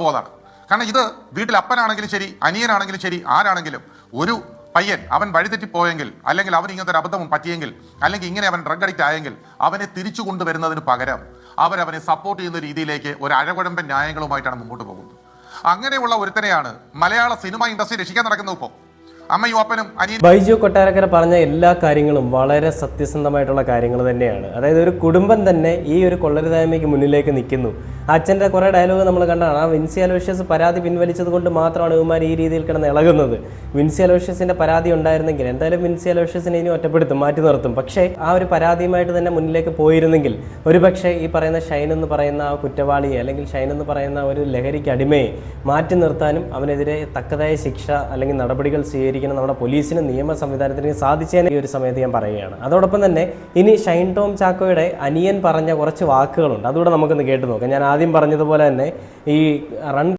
പോതാണ്. കാരണം ഇത് വീട്ടിൽ അപ്പനാണെങ്കിലും ശരി, അനിയനാണെങ്കിലും ശരി, ആരാണെങ്കിലും ഒരു പയ്യൻ അവൻ വഴിതെറ്റിപ്പോയെങ്കിൽ, അല്ലെങ്കിൽ അവൻ ഇങ്ങനത്തെ ഒരു അബദ്ധം പറ്റിയെങ്കിൽ, അല്ലെങ്കിൽ ഇങ്ങനെ അവൻ ഡ്രഗ് അഡിക്റ്റ് ആയെങ്കിൽ അവനെ തിരിച്ചു കൊണ്ടുവരുന്നതിന് പകരം അവരവനെ സപ്പോർട്ട് ചെയ്യുന്ന രീതിയിലേക്ക് ഒരു അഴകുഴമ്പൻ ന്യായങ്ങളുമായിട്ടാണ് മുമ്പോട്ട് പോകുന്നത്. അങ്ങനെയുള്ള ഒരുത്തനെയാണ് മലയാള സിനിമ ഇൻഡസ്ട്രി രക്ഷിക്കാൻ നടക്കുന്നത്. ഇപ്പോൾ അമ്മയും അപ്പനും അനിയൻ ബൈജു കൊട്ടാരക്കര പറഞ്ഞ എല്ലാ കാര്യങ്ങളും വളരെ സത്യസന്ധമായിട്ടുള്ള കാര്യങ്ങൾ തന്നെയാണ്. അതായത് ഒരു കുടുംബം തന്നെ ഈ ഒരു കൊള്ളരുതായ്മയ്ക്ക് മുന്നിലേക്ക് നിൽക്കുന്നു. അച്ഛൻ്റെ കുറേ ഡയലോഗ് നമ്മൾ കണ്ടാണ്. ആ വിൻസി അലോഷ്യസ് പരാതി പിൻവലിച്ചത് കൊണ്ട് മാത്രമാണ് ഇവന്മാർ ഈ രീതിയിൽ കിടന്ന് ഇളകുന്നത്. വിൻസി അലോഷ്യസിൻ്റെ പരാതി ഉണ്ടായിരുന്നെങ്കിൽ എന്തായാലും വിൻസി അലോഷ്യസിനെ ഇനി ഒറ്റപ്പെടുത്തും, മാറ്റി നിർത്തും. പക്ഷേ ആ ഒരു പരാതിയുമായിട്ട് തന്നെ മുന്നിലേക്ക് പോയിരുന്നെങ്കിൽ ഒരുപക്ഷെ ഈ പറയുന്ന ഷൈൻ എന്ന് പറയുന്ന ആ കുറ്റവാളിയെ, അല്ലെങ്കിൽ ഷൈൻ എന്ന് പറയുന്ന ഒരു ലഹരിക്ക് അടിമയെ മാറ്റി നിർത്താനും അവനെതിരെ തക്കതായ ശിക്ഷ അല്ലെങ്കിൽ നടപടികൾ സ്വീകരിക്കും നമ്മുടെ പോലീസിനും നിയമ സംവിധാനത്തിനും സാധിച്ചതിന് ഈ ഒരു സമയത്ത് ഞാൻ പറയുകയാണ്. അതോടൊപ്പം തന്നെ ഇനി ഷൈൻ ടോം ചാക്കോയുടെ അനിയൻ പറഞ്ഞ കുറച്ച് വാക്കുകളുണ്ട്, അതുകൂടെ നമുക്കൊന്ന് കേട്ടു നോക്കാം. ഞാൻ ആദ്യം പറഞ്ഞതുപോലെ തന്നെ ഈ റൺ